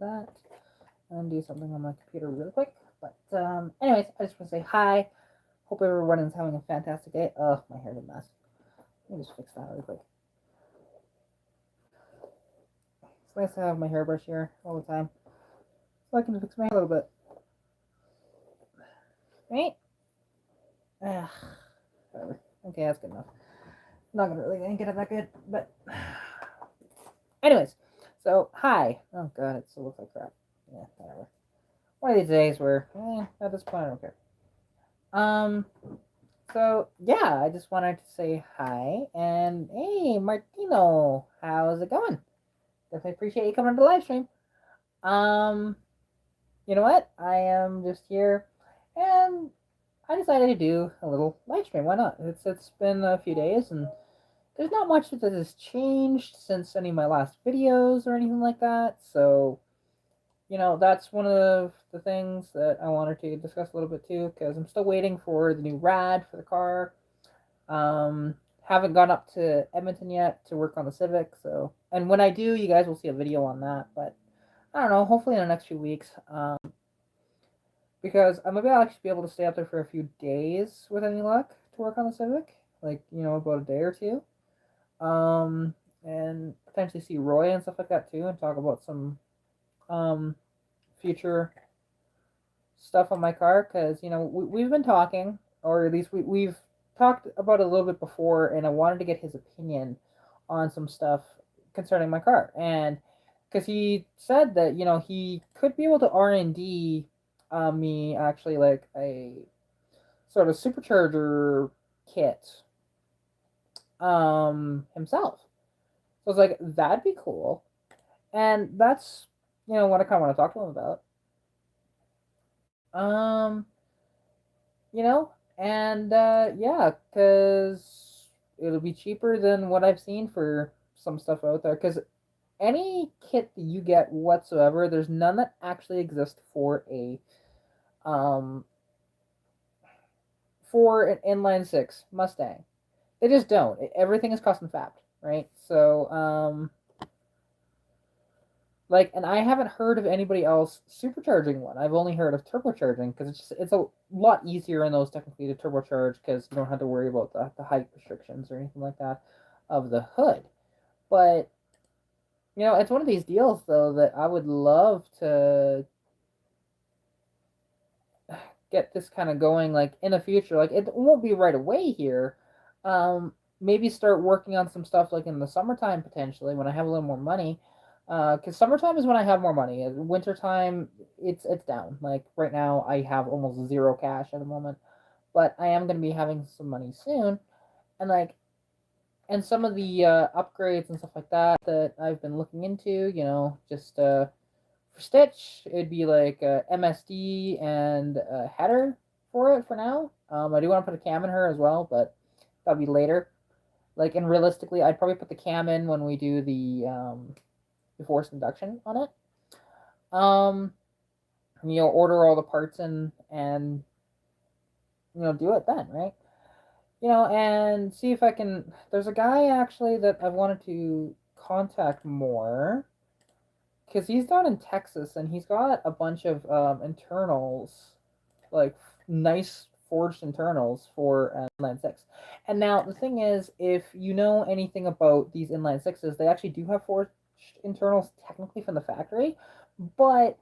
that and do something on my computer real quick. But anyways, I just want to say hi. Hope everyone is having a fantastic day. Oh, my hair's a mess. Let me just fix that really quick. It's nice to have my hairbrush here all the time, so I can fix my hair a little bit. Right? Ugh, whatever. Okay, that's good enough. I'm not gonna really get it that good, but anyways. So hi. Oh god, it still looks like crap. Yeah, whatever. One of these days where, at this point I don't care. Um, so yeah, I just wanted to say hi and hey, Martino, how's it going? Definitely appreciate you coming to the live stream. Um, you know what? I am just here, and I decided to do a little live stream. Why not? It's been a few days, and there's not much that has changed since any of my last videos or anything like that. So that's one of the things that I wanted to discuss a little bit too, because I'm still waiting for the new rad for the car. Um, haven't gone up to Edmonton yet to work on the Civic, so and when I do, you guys will see a video on that. But I don't know, hopefully in the next few weeks, because I'm maybe I'll actually be able to stay up there for a few days with any luck to work on the Civic, like about a day or two, and potentially see Roy and stuff like that too, and talk about some um future stuff on my car because we've been talking, or at least we've talked about it a little bit before, and I wanted to get his opinion on some stuff concerning my car, and because he said that he could be able to R&D me actually like a sort of supercharger kit himself. So I was like, that'd be cool, and that's what I kind of want to talk to him about. Um, and yeah, because it'll be cheaper than what I've seen for some stuff out there. Because any kit that you get whatsoever, there's none that actually exist um for an inline six Mustang. They just don't. Everything is custom fabbed, right? So and I haven't heard of anybody else supercharging one. I've only heard of turbocharging because it's a lot easier in those technically to turbocharge because you don't have to worry about the height restrictions or anything like that of the hood. But it's one of these deals though that I would love to get this kind of going like in the future. Like it won't be right away here. Maybe start working on some stuff like in the summertime potentially when I have a little more money. Because summertime is when I have more money. Wintertime, it's down. Like right now, I have almost zero cash at the moment, but I am gonna be having some money soon, and and some of the upgrades and stuff like that I've been looking into. Just for Stitch, it'd be like MSD and a header for it for now. I do want to put a cam in her as well, but that'll be later. Like, and realistically, I'd probably put the cam in when we do the forced induction on it. Um, order all the parts and do it then, right? And see if I can. There's a guy actually that I've wanted to contact more because he's down in Texas and he's got a bunch of internals, like nice forged internals for inline six. And now the thing is, if you know anything about these inline sixes, they actually do have forged internals technically from the factory, but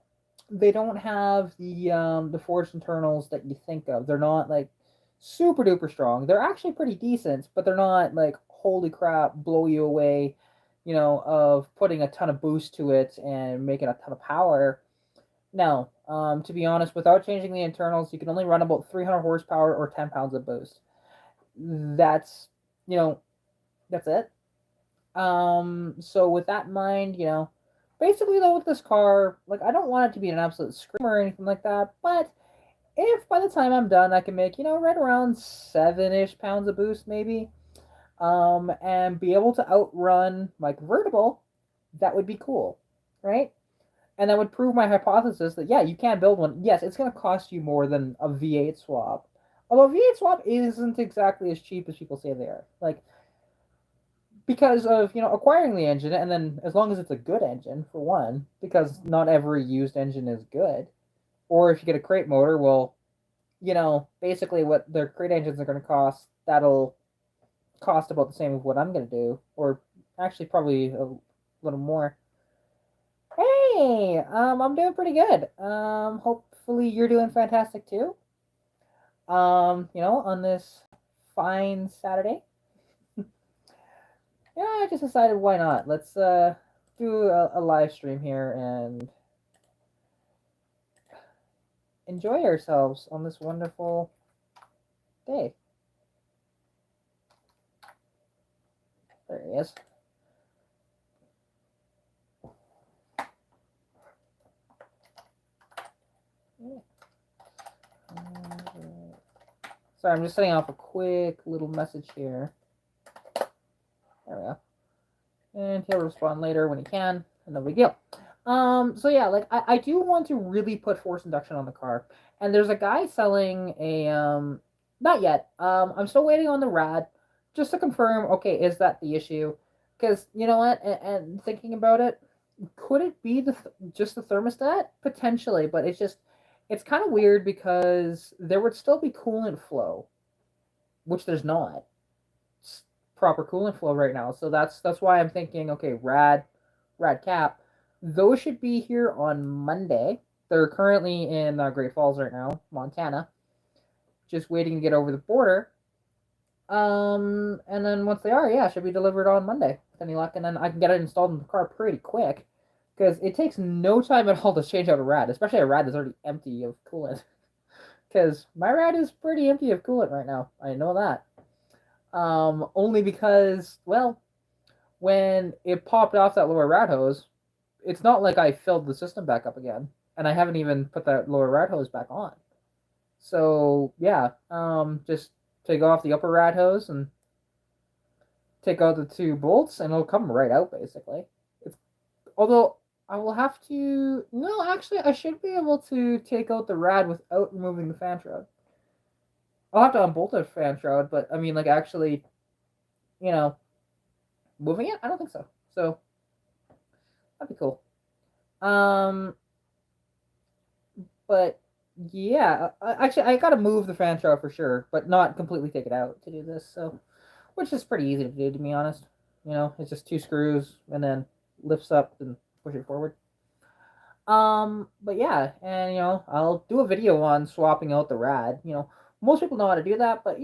they don't have the forged internals that you think of. They're not like super duper strong. They're actually pretty decent, but they're not like holy crap, blow you away, of putting a ton of boost to it and making a ton of power. No, to be honest, without changing the internals, you can only run about 300 horsepower or 10 pounds of boost. That's that's it. So with that in mind, basically though with this car, like I don't want it to be an absolute screamer or anything like that, but if by the time I'm done I can make, right around 7-ish pounds of boost maybe, and be able to outrun my convertible, that would be cool, right? And that would prove my hypothesis that yeah, you can build one. Yes, it's going to cost you more than a V8 swap. Although V8 swap isn't exactly as cheap as people say they are. Like because of acquiring the engine, and then as long as it's a good engine for one, because not every used engine is good. Or if you get a crate motor, well, basically what their crate engines are going to cost, that'll cost about the same of what I'm going to do, or actually probably a little more. Hey, I'm doing pretty good. Hopefully you're doing fantastic too. On this fine Saturday. Yeah, I just decided why not. Let's do a live stream here and enjoy ourselves on this wonderful day. There he is. Sorry, I'm just setting off a quick little message here. There we go. And he'll respond later when he can, and no big deal. So yeah, like I do want to really put force induction on the car, and there's a guy selling a not yet. I'm still waiting on the rad, just to confirm. Okay, is that the issue? Because you know what, and thinking about it, could it be just the thermostat potentially? But it's kind of weird because there would still be coolant flow, which there's not proper coolant flow right now. So that's why I'm thinking, okay, rad cap, those should be here on Monday. They're currently in Great Falls right now, Montana, just waiting to get over the border. And then once they are, yeah, should be delivered on Monday with any luck, and then I can get it installed in the car pretty quick because it takes no time at all to change out a rad, especially a rad that's already empty of coolant. Because my rad is pretty empty of coolant right now. I know that. Only because, well, when it popped off that lower rad hose, it's not like I filled the system back up again, and I haven't even put that lower rad hose back on. So yeah, just take off the upper rad hose and take out the two bolts, and it'll come right out basically. It's although I will have to. No, actually, I should be able to take out the rad without removing the fan shroud. I'll have to unbolt the fan shroud, but I mean, like actually, you know, moving it, I don't think so. So that'd be cool. Um, but yeah, actually, I gotta move the fan shroud for sure, but not completely take it out to do this. So, which is pretty easy to do, to be honest. It's just two screws and then lifts up and push it forward. But yeah, and I'll do a video on swapping out the rad. Most people know how to do that, but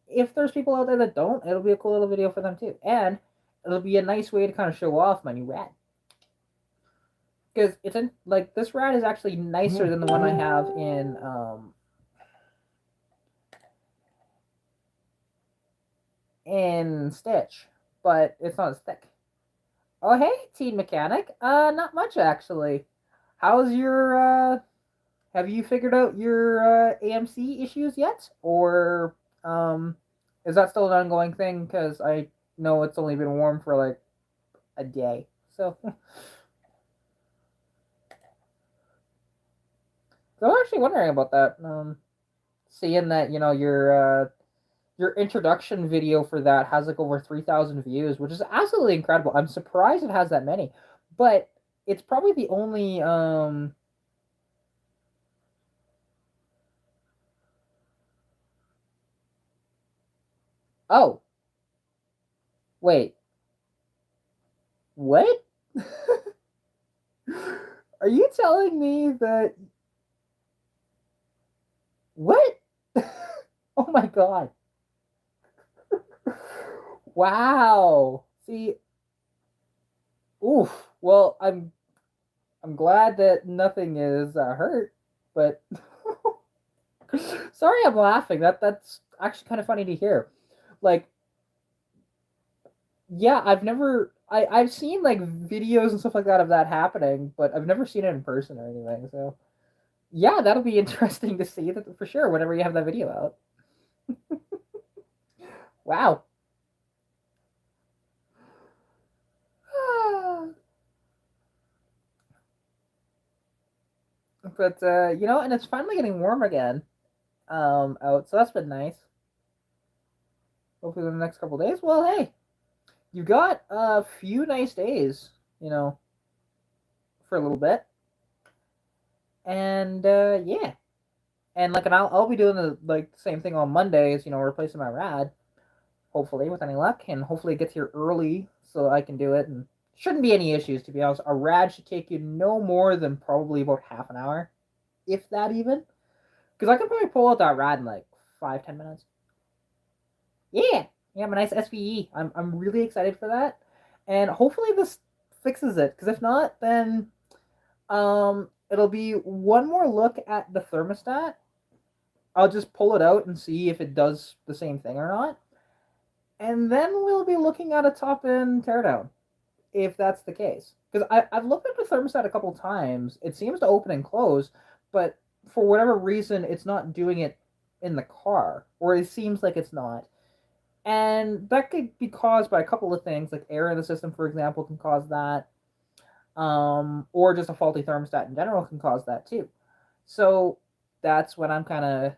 if there's people out there that don't, it'll be a cool little video for them too, and it'll be a nice way to kind of show off my new rad. Because it's like this rad is actually nicer than the one I have in Stitch, but it's not as thick. Oh hey, Teen Mechanic. Not much actually. How's your have you figured out your AMC issues yet, or is that still an ongoing thing? Because I know it's only been warm for like a day, so. So I'm actually wondering about that. Seeing that your introduction video for that has like over 3,000 views, which is absolutely incredible. I'm surprised it has that many, but it's probably the only Oh, wait. What? Are you telling me that what? Oh my god. Wow. See, oof. Well, I'm glad that nothing is hurt, but sorry, I'm laughing. That's actually kind of funny to hear. Like, yeah, I've seen like videos and stuff like that of that happening, but I've never seen it in person or anything. So yeah, that'll be interesting to see that for sure whenever you have that video out. Wow. But and it's finally getting warm again out, so that's been nice. Hopefully in the next couple days. Well, hey, you got a few nice days, for a little bit, and yeah, and I'll be doing the same thing on Mondays, replacing my rad, hopefully with any luck, and hopefully it gets here early so I can do it, and shouldn't be any issues, to be honest. A rad should take you no more than probably about half an hour, if that even, because I can probably pull out that rad in like 5-10 minutes. Yeah, yeah, my nice SVE. I'm really excited for that, and hopefully this fixes it. Because if not, then it'll be one more look at the thermostat. I'll just pull it out and see if it does the same thing or not, and then we'll be looking at a top end teardown, if that's the case. Because I've looked at the thermostat a couple times. It seems to open and close, but for whatever reason, it's not doing it in the car, or it seems like it's not. And that could be caused by a couple of things, like air in the system, for example, can cause that, or just a faulty thermostat in general can cause that too. So that's what I'm kind of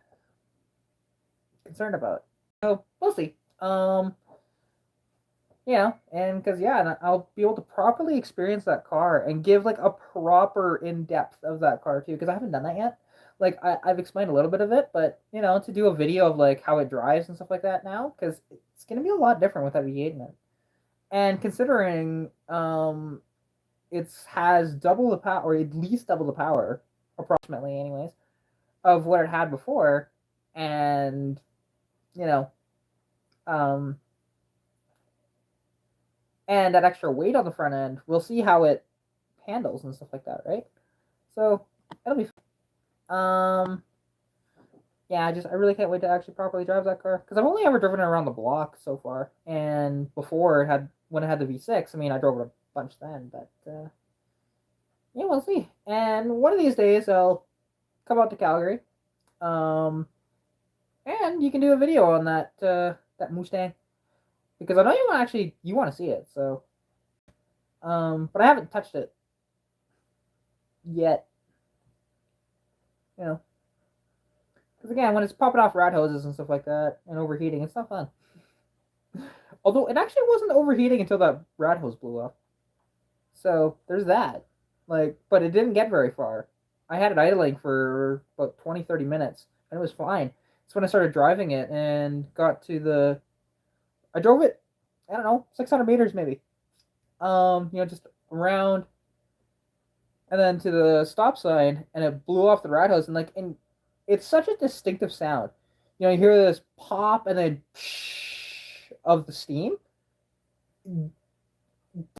concerned about. So we'll see. And because and I'll be able to properly experience that car and give like a proper in depth of that car too, because I haven't done that yet. Like I've explained a little bit of it, but to do a video of like how it drives and stuff like that now, because it's gonna be a lot different with that V8 in it. And considering it has double the power, or at least double the power, approximately, anyways, of what it had before, and you know, um, and that extra weight on the front end, we'll see how it handles and stuff like that, right? So it'll be fun. Yeah, I really can't wait to actually properly drive that car, because I've only ever driven it around the block so far, and before when it had the V6, I mean I drove it a bunch then, but yeah, we'll see. And one of these days I'll come out to Calgary, um, and you can do a video on that Mustang, because I know you want to see it, so but I haven't touched it yet, you know. Because again, when it's popping off rad hoses and stuff like that and overheating, it's not fun. Although it actually wasn't overheating until that rad hose blew up. So there's that. But it didn't get very far. I had it idling for about 20-30 minutes, and it was fine. It's when I started driving it and got to I drove it, I don't know, 600 meters maybe. Just around, and then to the stop sign, and it blew off the rad hose, and it's such a distinctive sound. You hear this pop and then of the steam. An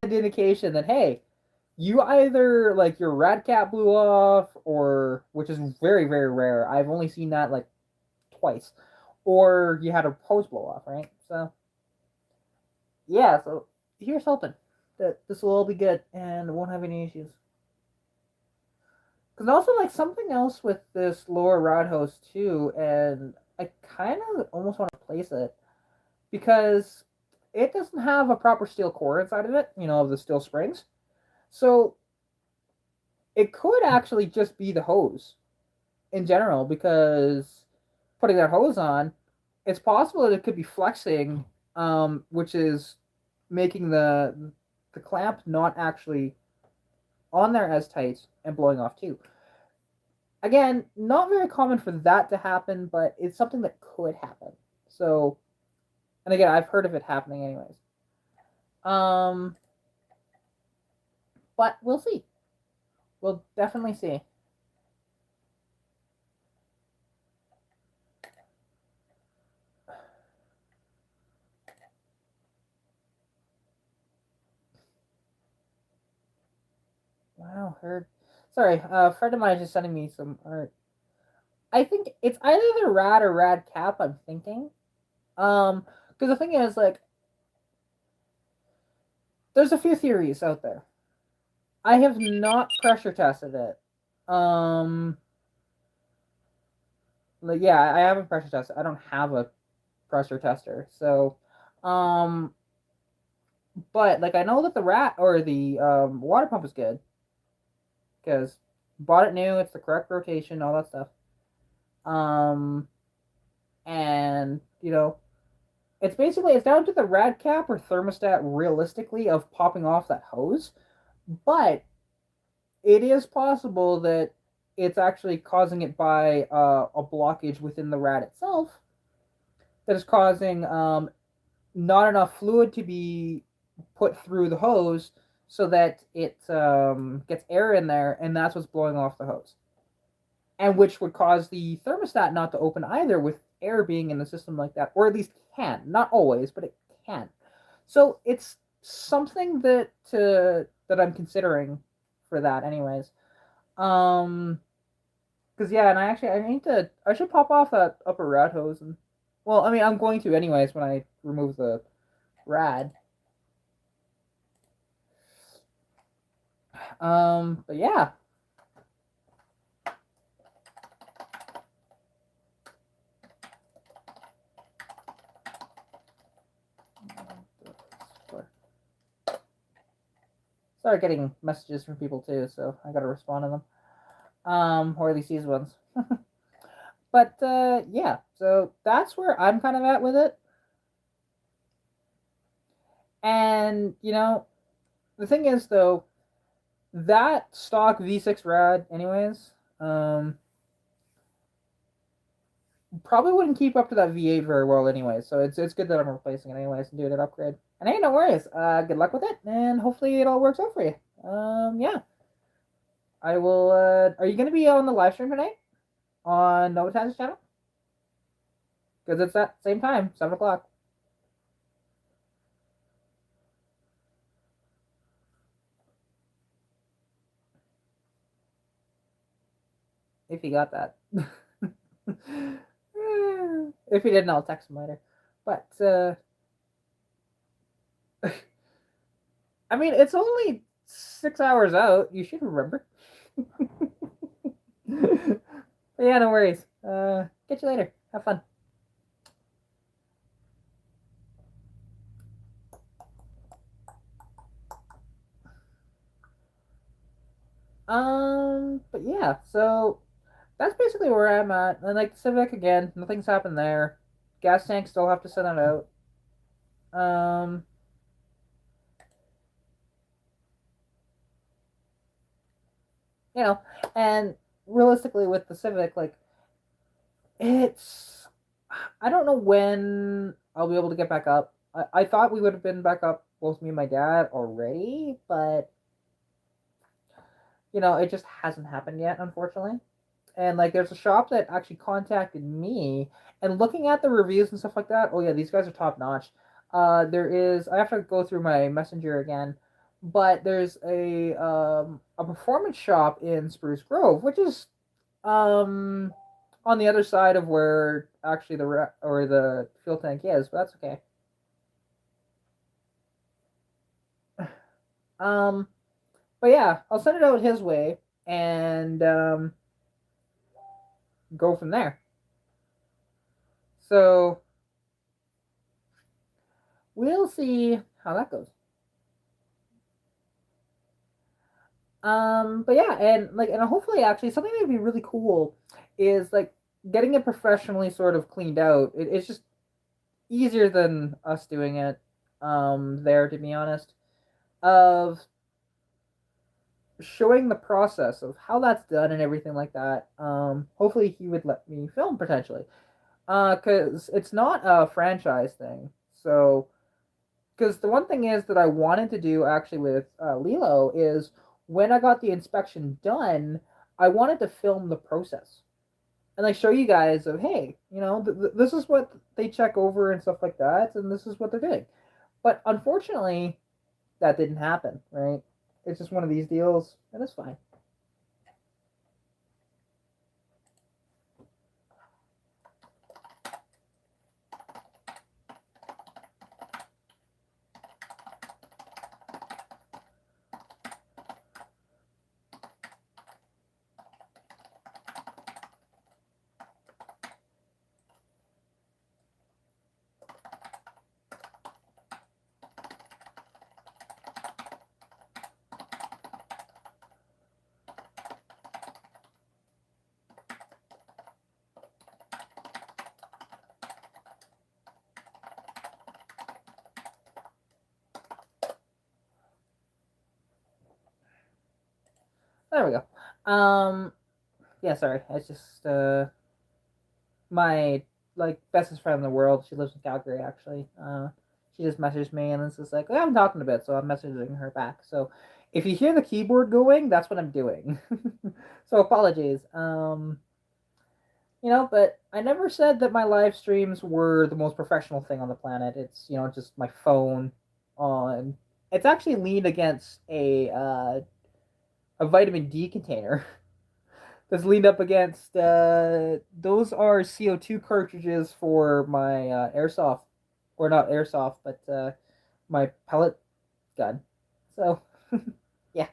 indication that, hey, you either like your rad cap blew off, or, which is very very rare. I've only seen that like twice, or you had a hose blow off, right? So yeah, so here's hoping that this will all be good and won't have any issues. Because also, like, something else with this lower rod hose too, and I kind of almost want to place it, because it doesn't have a proper steel core inside of it, of the steel springs. So it could actually just be the hose in general, because putting that hose on, it's possible that it could be flexing, which is making the clamp not actually on there as tight and blowing off too. Again, not very common for that to happen, but it's something that could happen. So, and again, I've heard of it happening anyways. But we'll see. We'll definitely see. Wow, heard. Sorry, a friend of mine is just sending me some art. I think it's either the rad or rad cap. I'm thinking, because the thing is, like, there's a few theories out there. I have not pressure tested it. Yeah, I haven't pressure tested. I don't have a pressure tester, so, but like I know that the rat or the water pump is good, because bought it new. It's the correct rotation, all that stuff. And It's basically it's down to the rad cap or thermostat realistically of popping off that hose, but it is possible that it's actually causing it by a blockage within the rad itself that is causing not enough fluid to be put through the hose so that it gets air in there, and that's what's blowing off the hose, and which would cause the thermostat not to open either with air being in the system like that, or at least can, not always, but it can. So it's something that I'm considering for that, anyways. Um, because yeah, and I should pop off that upper rad hose and, well, I mean, I'm going to anyways when I remove the rad. But yeah. Start getting messages from people too, so I gotta respond to them. Or at least these ones. But yeah, so that's where I'm kind of at with it. And the thing is though, that stock V6 rad, anyways, probably wouldn't keep up to that V8 very well, anyways. So it's good that I'm replacing it anyways and doing an upgrade. And hey, no worries. Good luck with it, and hopefully it all works out for you. Yeah. I will. Are you gonna be on the live stream tonight on Novotan's channel? Because it's that same time, 7 o'clock. If you got that. If you didn't, I'll text him later. But I mean, it's only 6 hours out. You should remember. But yeah, no worries. Get you later. Have fun. But yeah, so that's basically where I'm at. And like Civic again, nothing's happened there. Gas tank still have to send it out. Um, you know, and realistically with the Civic, like it's I don't know when I'll be able to get back up. I thought we would have been back up, both me and my dad, already, but it just hasn't happened yet, unfortunately. And like, there's a shop that actually contacted me, and looking at the reviews and stuff like that, oh yeah, these guys are top notch. There is I have to go through my messenger again, but there's a performance shop in Spruce Grove, which is um on the other side of where actually or the fuel tank is, but that's okay. Um, but yeah, I'll send it out his way and go from there. So we'll see how that goes. But yeah, and hopefully, actually, something that'd be really cool is like getting it professionally sort of cleaned out. It's just easier than us doing it. There, to be honest, of showing the process of how that's done and everything like that. Hopefully, he would let me film potentially. Because it's not a franchise thing. So, because the one thing is that I wanted to do actually with Lilo is when I got the inspection done, I wanted to film the process and like show you guys of, hey, this is what they check over and stuff like that, and this is what they're doing. But unfortunately, that didn't happen. Right? It's just one of these deals, and it's fine. There we go. Yeah, sorry. It's just my like bestest friend in the world. She lives in Calgary actually. She just messaged me and it's just like, oh, I'm talking a bit, so I'm messaging her back. So if you hear the keyboard going, that's what I'm doing. So apologies. But I never said that my live streams were the most professional thing on the planet. It's just my phone on. It's actually leaned against a vitamin D container that's leaned up against. Those are CO2 cartridges for my airsoft, or not airsoft, but my pellet gun. So yeah,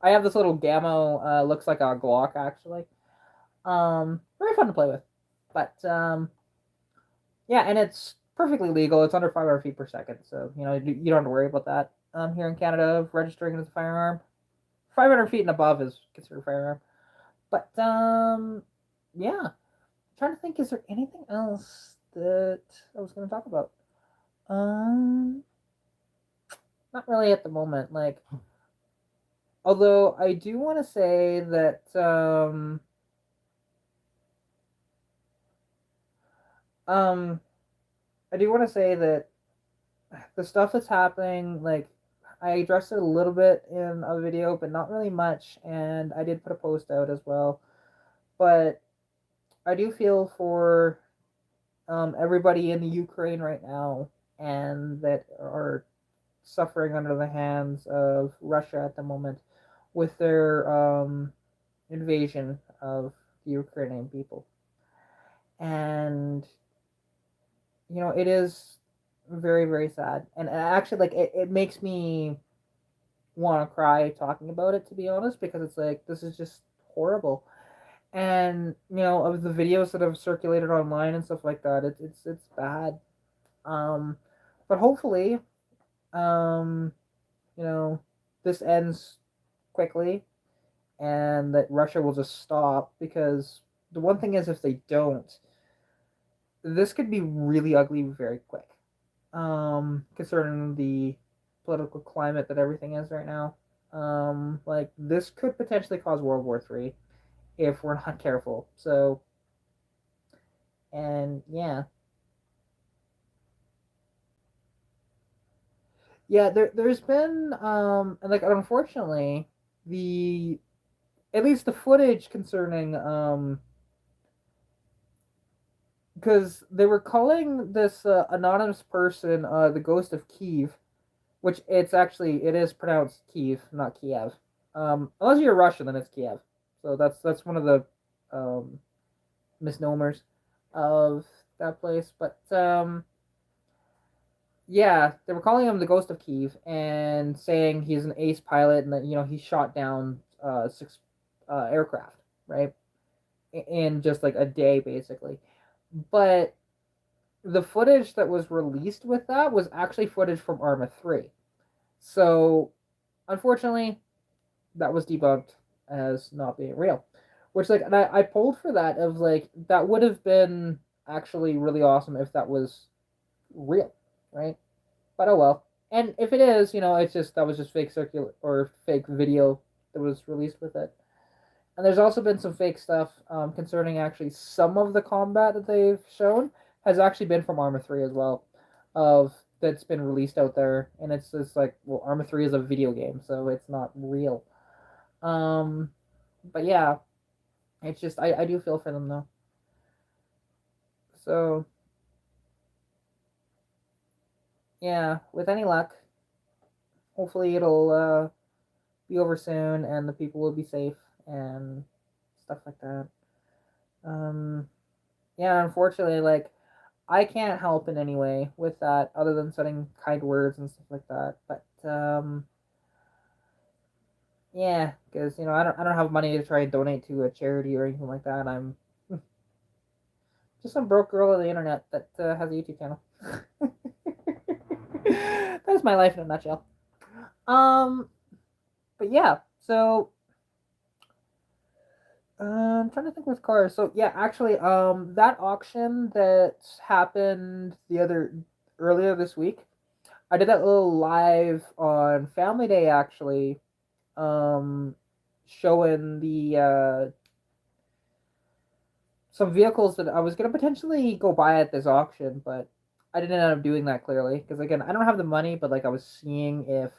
I have this little Gamma. Looks like a Glock actually. Very fun to play with, but yeah, and it's perfectly legal. It's under 500 feet per second, so you don't have to worry about that. Here in Canada, registering as a firearm, 500 feet and above is considered a firearm. But yeah, I'm trying to think. Is there anything else that I was going to talk about? Um, Not really at the moment. Like, although I do want to say that um I do want to say that the stuff that's happening, like, I addressed it a little bit in a video, but not really much, and I did put a post out as well. But I do feel for everybody in the Ukraine right now, and that are suffering under the hands of Russia at the moment with their invasion of the Ukrainian people. And it is very, very sad. And actually, like, it makes me want to cry talking about it, to be honest, because it's like, this is just horrible. And of the videos that have circulated online and stuff like that, it's bad. um but hopefully, um you know this ends quickly, and that Russia will just stop, because the one thing is, if they don't, this could be really ugly very quick, concerning the political climate that everything is right now. Like, this could potentially cause World War III if we're not careful. So, and yeah, yeah, there's been and like, unfortunately, the at least the footage concerning because they were calling this anonymous person the ghost of Kiev, which it is pronounced Kiev, not Kiev. Unless you're Russian, then it's Kiev. So that's one of the um misnomers of that place. But yeah, they were calling him the Ghost of Kiev and saying he's an ace pilot, and that he shot down six aircraft, right, in just like a day, basically. But the footage that was released with that was actually footage from Arma 3. So unfortunately, that was debunked as not being real. Which, like, and I pulled for that, of like, that would have been actually really awesome if that was real, right? But oh well. And if it is, it's just that was just fake circular or fake video that was released with it. And there's also been some fake stuff concerning actually some of the combat that they've shown has actually been from Arma 3 as well, of that's been released out there, and it's just like, well, Arma 3 is a video game, so it's not real. Um, but yeah, it's just, I do feel for them though. So yeah, with any luck, hopefully it'll be over soon, and the people will be safe and stuff like that. Um, yeah, unfortunately, like, I can't help in any way with that other than sending kind words and stuff like that. But yeah, because I don't have money to try and donate to a charity or anything like that. I'm just some broke girl on the internet that has a YouTube channel. That's my life in a nutshell. Um, but yeah, so I'm trying to think with cars. So yeah, actually, that auction that happened the other earlier this week, I did that little live on Family Day actually. Um, showing the some vehicles that I was gonna potentially go buy at this auction, but I didn't end up doing that clearly because again I don't have the money, but like I was seeing if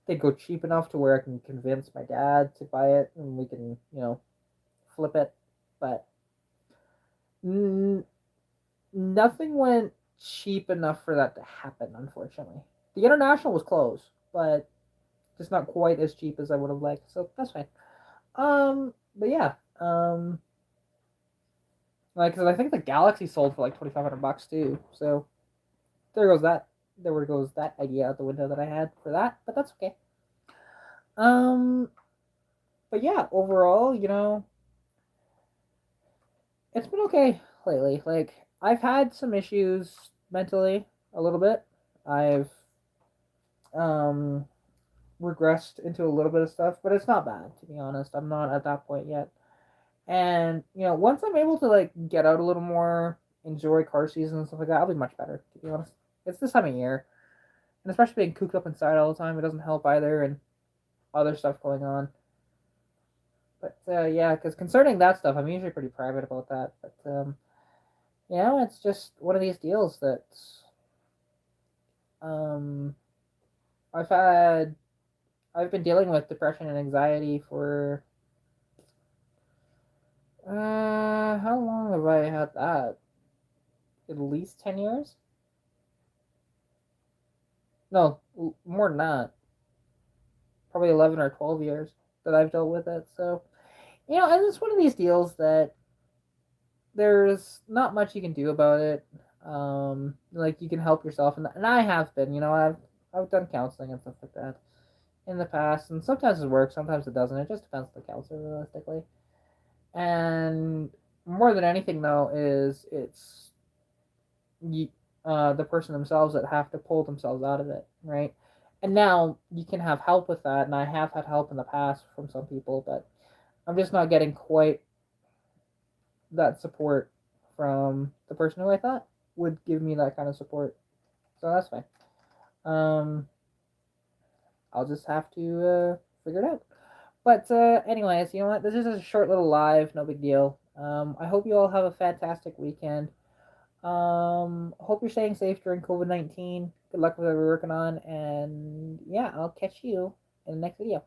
they'd go cheap enough to where I can convince my dad to buy it and we can flip it, but n- nothing went cheap enough for that to happen. Unfortunately, the international was close, but just not quite as cheap as I would have liked. So that's fine. But yeah, like, cause I think the Galaxy sold for like $2,500 too. So there goes that. There goes that idea out the window that I had for that. But that's okay. Um, but yeah, overall, it's been okay lately. Like I've had some issues mentally a little bit. I've um regressed into a little bit of stuff, but it's not bad to be honest. I'm not at that point yet. And once I'm able to like get out a little more, enjoy car season and stuff like that, I'll be much better. To be honest, it's this time of year, and especially being cooped up inside all the time, it doesn't help either, and other stuff going on. But yeah, because concerning that stuff, I'm usually pretty private about that. But it's just one of these deals that um, I've had. I've been dealing with depression and anxiety for how long have I had that? At least 10 years? No, more than that. Probably 11 or 12 years that I've dealt with it. So and it's one of these deals that there's not much you can do about it. Like you can help yourself, and I have been. I've done counseling and stuff like that in the past, and sometimes it works, sometimes it doesn't. It just depends on the counselor, realistically. And more than anything, though, is it's the person themselves that have to pull themselves out of it, right? And now you can have help with that, and I have had help in the past from some people, but I'm just not getting quite that support from the person who I thought would give me that kind of support. So that's fine. Um, I'll just have to figure it out. But anyways, you know what? This is a short little live, no big deal. I hope you all have a fantastic weekend. Hope you're staying safe during COVID-19. Good luck with what we're working on, and yeah, I'll catch you in the next video.